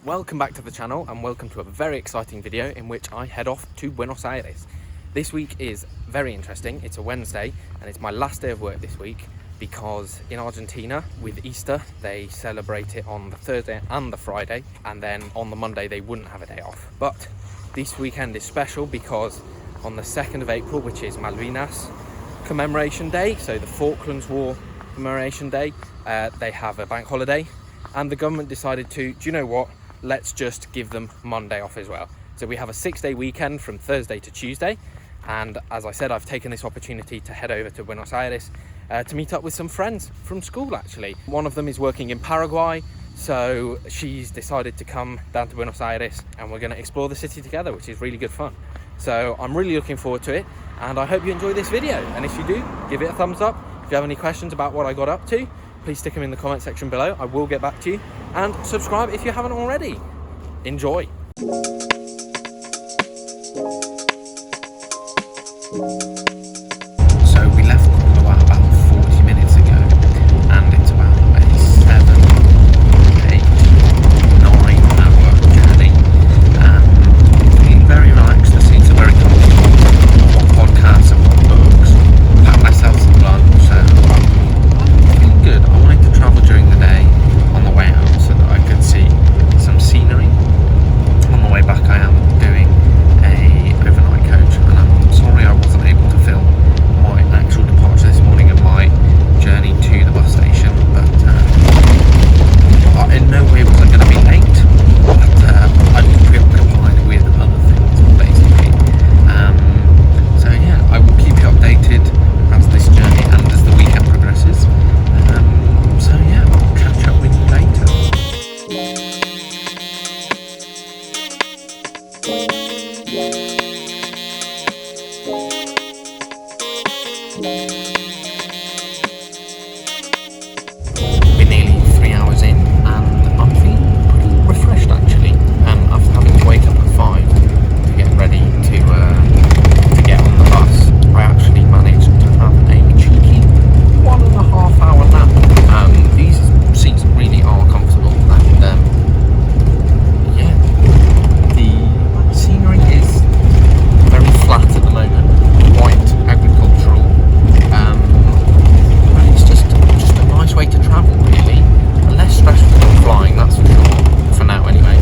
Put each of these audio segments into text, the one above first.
Welcome back to the channel and welcome to a very exciting video in which I head off to Buenos Aires. This week is very interesting. It's a Wednesday and it's my last day of work this week because in Argentina with Easter they celebrate it on the Thursday and the Friday, and then on the Monday they wouldn't have a day off. But this weekend is special because on the 2nd of April, which is Malvinas Commemoration Day, so the Falklands War Commemoration Day, they have a bank holiday, and the government decided to, do you know what, let's just give them Monday off as well. So we have a 6-day weekend from Thursday to Tuesday, and as I said, I've taken this opportunity to head over to Buenos Aires to meet up with some friends from school actually. One of them is working in Paraguay, so she's decided to come down to Buenos Aires and we're going to explore the city together, which is really good fun. So I'm really looking forward to it, and I hope you enjoy this video, and if you do, give it a thumbs up. If you have any questions about what I got up to, please stick them in the comment section below. I will get back to you, and subscribe if you haven't already. Enjoy. So we left Cordoba about 40 minutes ago, and it's about a 7, 8, 9-hour journey. Feeling very relaxed. The seats are very comfortable. I've got podcasts, I've got books, packed myself some lunch, so I'm feeling good. I wanted to travel during the day on the way out so that I could see some scenery. On the way back I am doing a overnight coach, and I'm sorry I wasn't able to film my actual departure this morning and my journey to the bus station, but in no way was I going to be late, but I've been preoccupied with other things basically. So yeah, I will keep you updated as this journey and as the weekend progresses. So yeah, I'll catch up with you later. We're nearly 3 hours in and I'm feeling pretty refreshed actually. After having to wake up at 5 to get ready to get on the bus, I actually managed to have a cheeky 1.5 hour nap. These seats really are comfortable, and yeah, the scenery is very flat at the moment, quite agricultural, but it's just a nice way to travel really, less stressful than flying, that's for sure, for now anyway.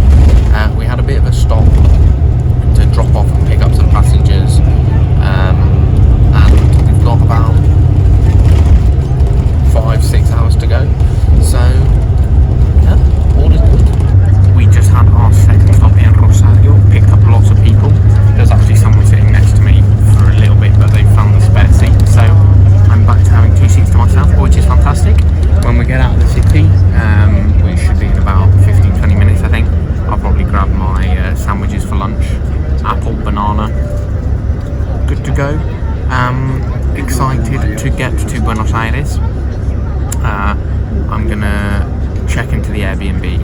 We had a bit of a stop to drop off and pick up some passengers, and we've got about 5-6 hours to go, so yeah, all is good. We just had our second stop in Rosario, picked up lots of people. There's actually someone sitting next to me for a little bit, but they found the spare seat, so I'm back to having 2 seats to myself, which is fantastic. When we get out of the city, we should be in about 15-20 minutes I think. I'll probably grab my sandwiches for lunch, apple, banana, good to go. Excited to get to Buenos Aires. I'm gonna check into the Airbnb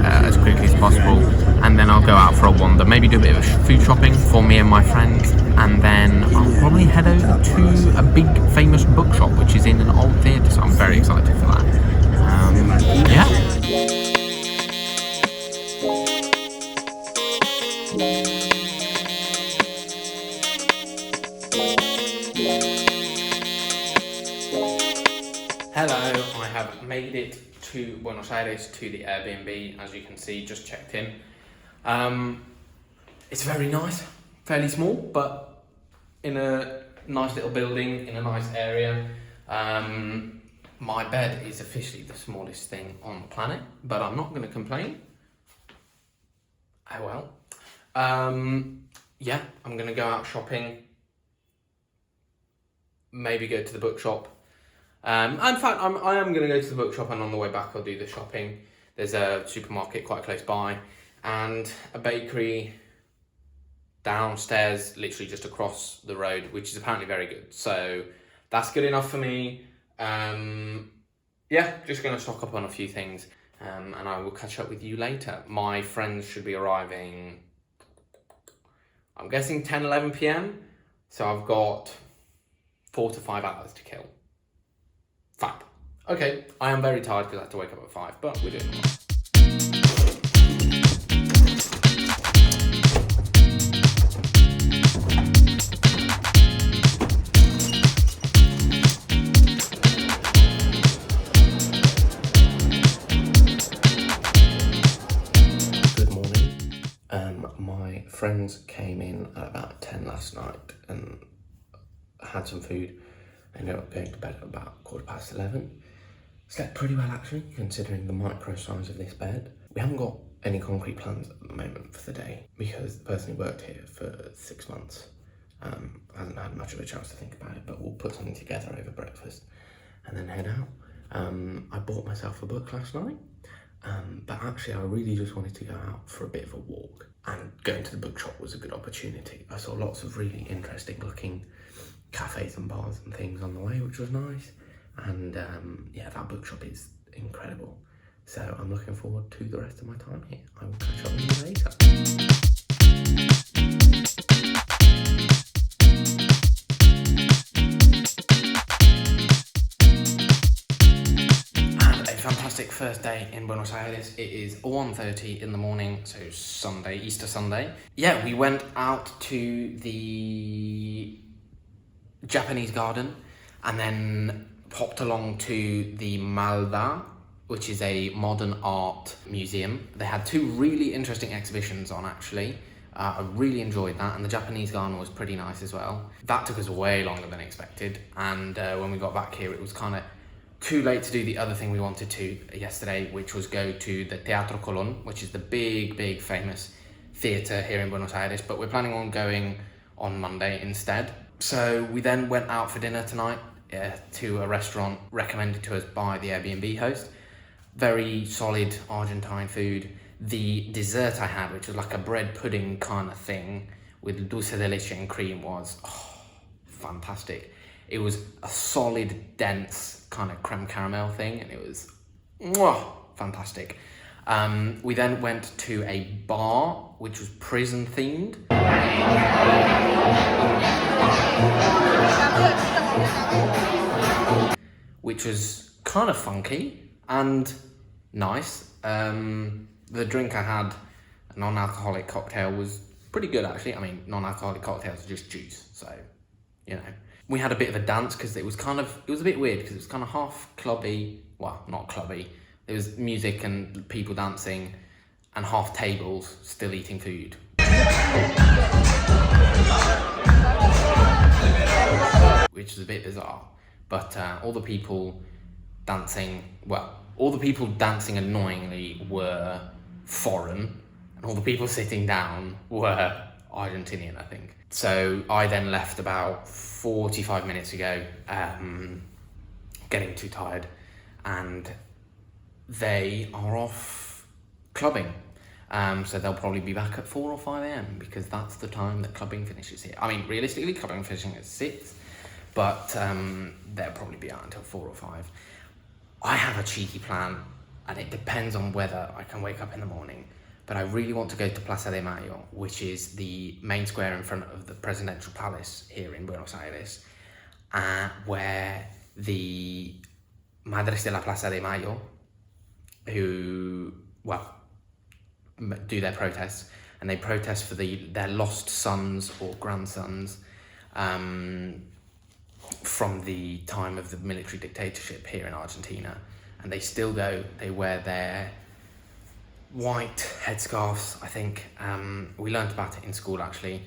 as quickly as possible, and then I'll go out for a wander, maybe do a bit of food shopping for me and my friends, and then I'll probably head over to a big famous bookshop which is in an old theatre, so I'm very excited for that. Yeah. Hello, I have made it to Buenos Aires, to the Airbnb, as you can see, just checked in. It's very nice, fairly small, but in a nice little building, in a nice area. My bed is officially the smallest thing on the planet, but I'm not going to complain. Oh well. Yeah, I'm going to go out shopping, maybe go to the bookshop. In fact, I am going to go to the bookshop, and on the way back I'll do the shopping. There's a supermarket quite close by and a bakery downstairs, literally just across the road, which is apparently very good. So that's good enough for me. Yeah, just going to stock up on a few things, and I will catch up with you later. My friends should be arriving, I'm guessing 10-11 p.m. So I've got 4 to 5 hours to kill. Fab. Okay, I am very tired because I had to wake up at 5, but we're doing it. friends came in at about 10 last night and had some food. I ended up going to bed at about 11:15. Slept pretty well actually, considering the micro size of this bed. We haven't got any concrete plans at the moment for the day because the person who worked here for 6 months hasn't had much of a chance to think about it, but we'll put something together over breakfast and then head out. I bought myself a book last night, but actually I really just wanted to go out for a bit of a walk, and going to the bookshop was a good opportunity. I saw lots of really interesting looking cafes and bars and things on the way, which was nice. And yeah, that bookshop is incredible. So I'm looking forward to the rest of my time here. I will catch up with you later. And a fantastic first day in Buenos Aires. It is 1:30 in the morning, so Sunday, Easter Sunday. Yeah, we went out to the Japanese garden and then popped along to the Malda, which is a modern art museum. They had two really interesting exhibitions on actually. I really enjoyed that, and the Japanese garden was pretty nice as well. That took us way longer than expected, and when we got back here it was kind of too late to do the other thing we wanted to yesterday, which was go to the Teatro Colón, which is the big famous theatre here in Buenos Aires, but we're planning on going on Monday instead. So we then went out for dinner tonight to a restaurant recommended to us by the Airbnb host. Very solid Argentine food. The dessert I had, which was like a bread pudding kind of thing with dulce de leche and cream, was fantastic. It was a solid, dense kind of creme caramel thing, and it was fantastic. We then went to a bar which was prison themed. Which was kind of funky and nice. The drink I had, a non-alcoholic cocktail, was pretty good actually. I mean, non-alcoholic cocktails are just juice, so, you know. We had a bit of a dance because it was a bit weird because it was kind of half clubby, well, not clubby. There was music and people dancing, and half tables still eating food. Which was a bit bizarre, but all the people dancing annoyingly were foreign, and all the people sitting down were Argentinian, I think. So I then left about 45 minutes ago, getting too tired, and they are off clubbing. So they'll probably be back at 4 or 5 a.m. because that's the time that clubbing finishes here. I mean, realistically, clubbing finishing at 6, but they'll probably be out until 4 or 5. I have a cheeky plan, and it depends on whether I can wake up in the morning, but I really want to go to Plaza de Mayo, which is the main square in front of the presidential palace here in Buenos Aires, where the Madres de la Plaza de Mayo, who, well, do their protests, and they protest for their lost sons or grandsons from the time of the military dictatorship here in Argentina. And they still go, they wear their white headscarves, I think. We learnt about it in school actually,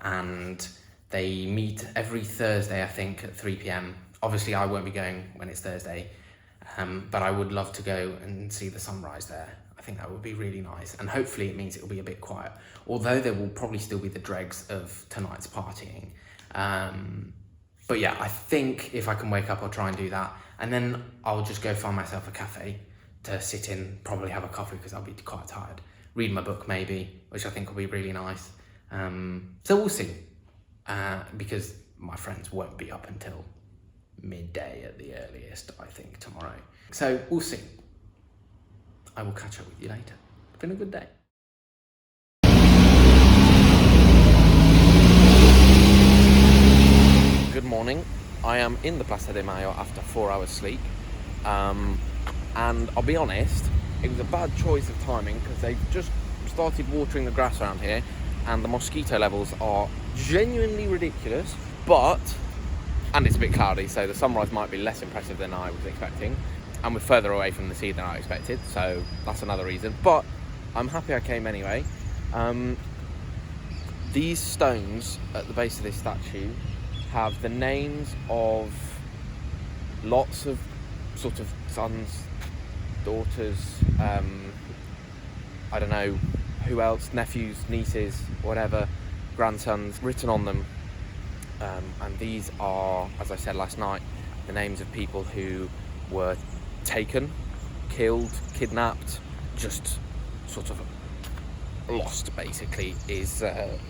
and they meet every Thursday, I think, at 3 p.m. Obviously I won't be going when it's Thursday, but I would love to go and see the sunrise there. I think that would be really nice, and hopefully it means it will be a bit quiet, although there will probably still be the dregs of tonight's partying. But yeah, I think if I can wake up, I'll try and do that, and then I'll just go find myself a cafe to sit in, probably have a coffee because I'll be quite tired, read my book maybe, which I think will be really nice. So we'll see, because my friends won't be up until midday at the earliest, I think, tomorrow. So we'll see. I will catch up with you later. It's been a good day. Good morning. I am in the Plaza de Mayo after 4 hours sleep. And I'll be honest, it was a bad choice of timing because they've just started watering the grass around here and the mosquito levels are genuinely ridiculous, and it's a bit cloudy, so the sunrise might be less impressive than I was expecting. And we're further away from the sea than I expected, so that's another reason. But I'm happy I came anyway. These stones at the base of this statue have the names of lots of sort of sons, daughters, I don't know who else, nephews, nieces, whatever, grandsons, written on them. And these are, as I said last night, the names of people who were taken, killed, kidnapped, just sort of lost, basically, is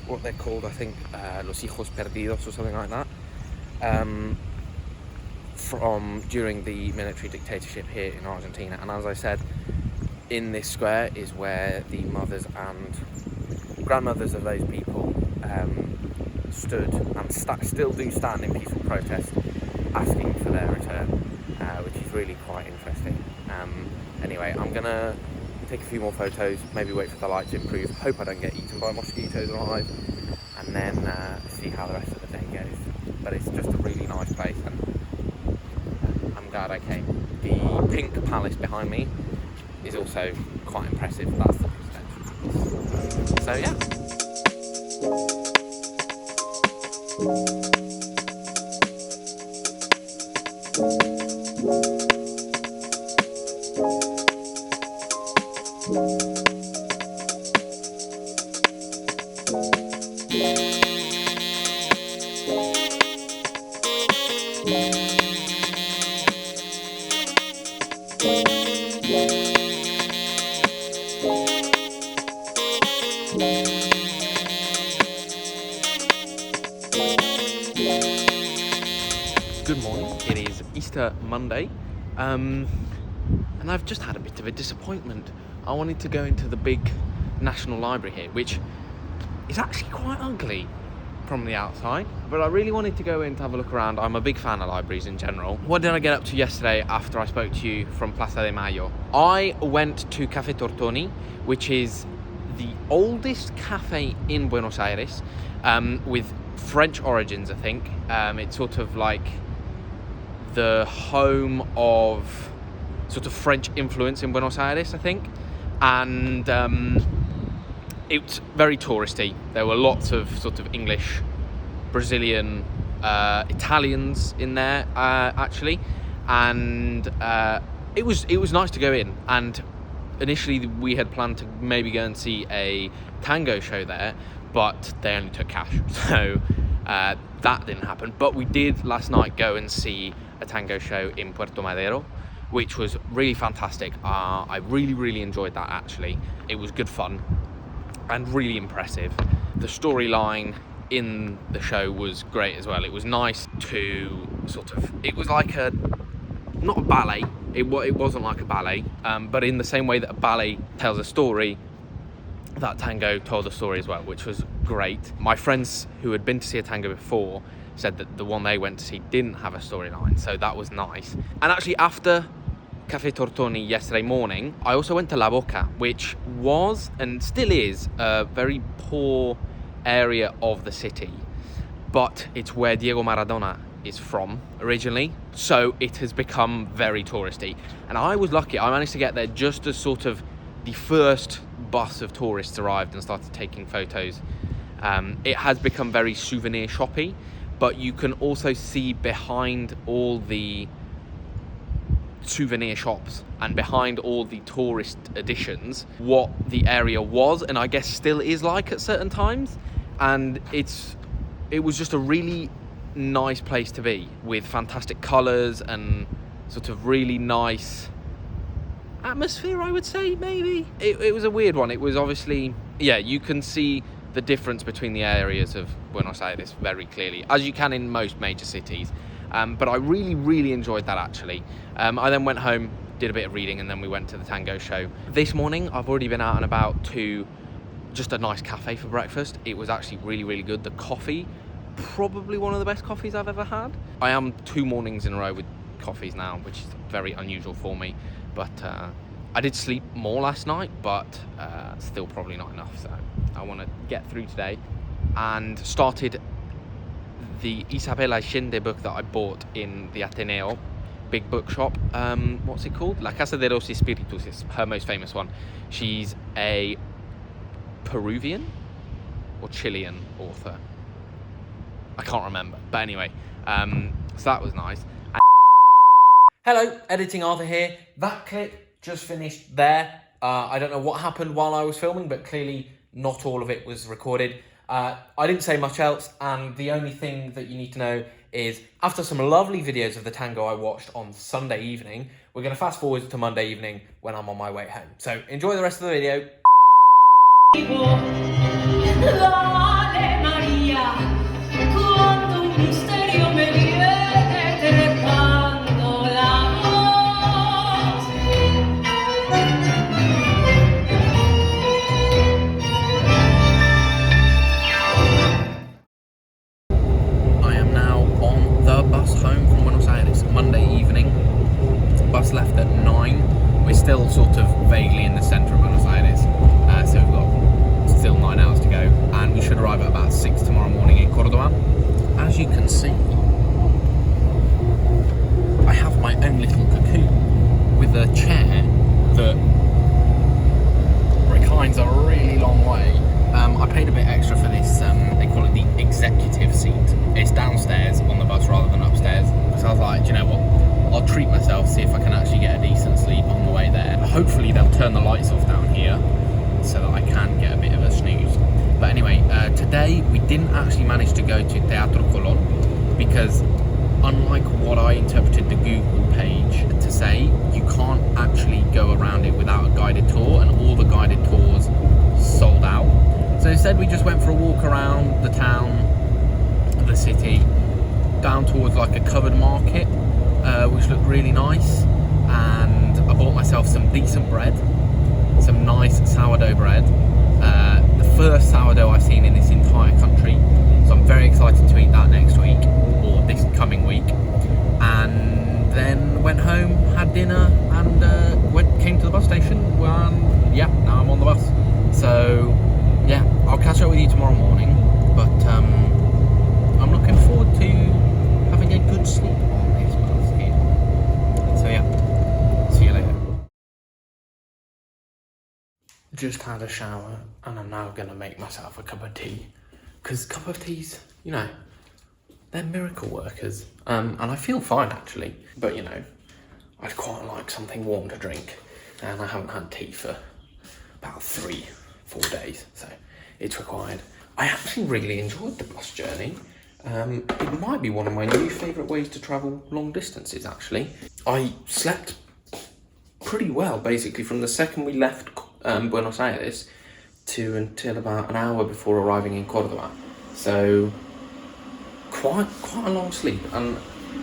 what they're called, I think, los hijos perdidos or something like that, from during the military dictatorship here in Argentina. And as I said, in this square is where the mothers and grandmothers of those people stood and still do stand in peaceful protest, asking for their return, which is really quite interesting. Anyway, I'm gonna take a few more photos, maybe wait for the light to improve, hope I don't get eaten by mosquitoes alive, and then see how the rest of the day goes. But it's just a really nice place, and I'm glad I came. The pink palace behind me is also quite impressive. That's the presidential. So yeah. Good morning, it is Easter Monday, and I've just had a bit of a disappointment. I wanted to go into the big National Library here, which is actually quite ugly from the outside, but I really wanted to go in to have a look around. I'm a big fan of libraries in general. What did I get up to yesterday after I spoke to you from Plaza de Mayo? I went to Café Tortoni, which is the oldest cafe in Buenos Aires, with French origins, I think. It's sort of like the home of sort of French influence in Buenos Aires, I think. And it's very touristy. There were lots of sort of English, Brazilian, Italians in there, actually. And it was nice to go in. And initially we had planned to maybe go and see a tango show there, but they only took cash. So that didn't happen. But we did last night go and see a tango show in Puerto Madero, which was really fantastic. I really enjoyed that, actually. It was good fun and really impressive. The storyline in the show was great as well. It was nice to sort of, it was like not a ballet, it wasn't like a ballet, but in the same way that a ballet tells a story, that tango told a story as well, which was great. My friends who had been to see a tango before said that the one they went to see didn't have a storyline, so that was nice. And actually, after Café Tortoni yesterday morning, I also went to La Boca, which was and still is a very poor area of the city, but it's where Diego Maradona is from originally, so it has become very touristy. And I was lucky, I managed to get there just as sort of the first bus of tourists arrived and started taking photos. It has become very souvenir shoppy, but you can also see behind all the souvenir shops and behind all the tourist additions what the area was, and I guess still is like at certain times. And it was just a really nice place to be, with fantastic colours and sort of really nice atmosphere, I would say. Maybe it was a weird one. It was obviously, yeah, you can see the difference between the areas of Buenos Aires very clearly, as you can in most major cities. But I really enjoyed that, actually. I then went home, did a bit of reading, and then we went to the tango show. This morning I've already been out and about to just a nice cafe for breakfast. It was actually really good. The coffee, probably one of the best coffees I've ever had. I am 2 mornings in a row with coffees now, which is very unusual for me, but I did sleep more last night, but still probably not enough, so I want to get through today. And started the Isabel Allende book that I bought in the Ateneo big bookshop. What's it called? La Casa de los Espíritus is her most famous one. She's a Peruvian or Chilean author. I can't remember, but anyway, so that was nice. Hello, Editing Arthur here. That clip just finished there. I don't know what happened while I was filming, but clearly not all of it was recorded. I didn't say much else, and the only thing that you need to know is after some lovely videos of the tango I watched on Sunday evening, we're going to fast forward to Monday evening when I'm on my way home. So enjoy the rest of the video. I am now on the bus home from Buenos Aires, Monday evening. Bus left at 9. We're still sort of vaguely in the centre of Buenos Aires, so we've got still 9 hours to go, and we should arrive at about 6 tomorrow morning in Cordoba. As you can see, I have my own little cocoon with a chair that reclines a really long way. I paid a bit extra for this, they call it the executive seat. It's downstairs on the bus rather than upstairs. So I was like, do you know what? I'll treat myself, see if I can actually get a decent sleep on the way there. Hopefully they'll turn the lights off down here so that I can get a bit of a snooze. But anyway, today we didn't actually manage to go to Teatro Colón because unlike what I interpreted the Google page to say, you can't actually go around it without a guided tour, and all the guided tours sold out. So instead we just went for a walk around the town, the city, down towards like a covered market, which looked really nice, and I bought myself some decent bread, some nice sourdough bread, the first sourdough I've seen in this entire country, so I'm very excited to eat that next week, or this coming week, and then went home, had dinner, and came to the bus station, and yeah, now I'm on the bus. So yeah, I'll catch up with you tomorrow morning, but I'm looking forward to having a good sleep on this bus here. So yeah, see you later. Just had a shower, and I'm now going to make myself a cup of tea, because cup of teas, you know, they're miracle workers, and I feel fine actually, but you know, I'd quite like something warm to drink, and I haven't had tea for about 3-4 days, so it's required. I actually really enjoyed the bus journey. It might be one of my new favourite ways to travel long distances actually. I slept pretty well basically from the second we left Buenos Aires to until about an hour before arriving in Cordoba. So quite a long sleep, and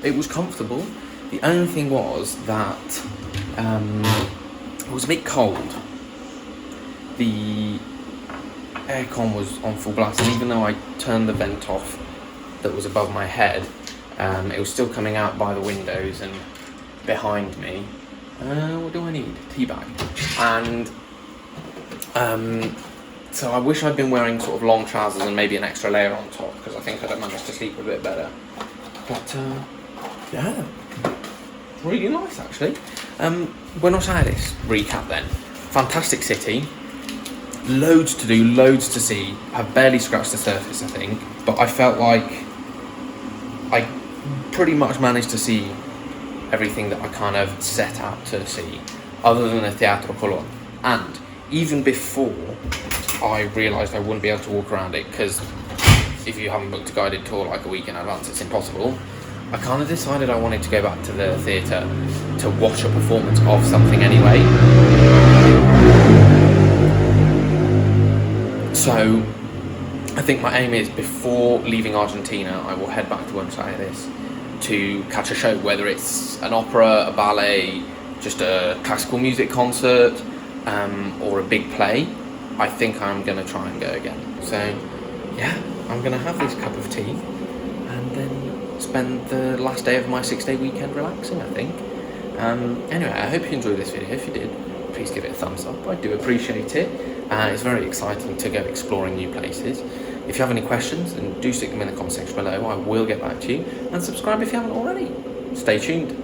it was comfortable. The only thing was that it was a bit cold. The aircon was on full blast, and even though I turned the vent off that was above my head, it was still coming out by the windows and behind me. What do I need? Tea bag. And so I wish I'd been wearing sort of long trousers and maybe an extra layer on top, because I think I'd have managed to sleep a bit better. But yeah, really nice actually. Buenos Aires recap then. Fantastic city. Loads to do, loads to see. I've barely scratched the surface, I think, but I felt like I pretty much managed to see everything that I kind of set out to see, other than the Teatro Colón. And even before I realised I wouldn't be able to walk around it, because if you haven't booked a guided tour like a week in advance, it's impossible, I kind of decided I wanted to go back to the theatre to watch a performance of something anyway. So I think my aim is, before leaving Argentina, I will head back to Buenos Aires to catch a show, whether it's an opera, a ballet, just a classical music concert, or a big play. I think I'm going to try and go again. So yeah, I'm going to have this cup of tea and then spend the last day of my 6-day weekend relaxing, I think. Anyway, I hope you enjoyed this video. If you did, please give it a thumbs up. I do appreciate it. It's very exciting to go exploring new places. If you have any questions, then do stick them in the comment section below. I will get back to you. And subscribe if you haven't already. Stay tuned.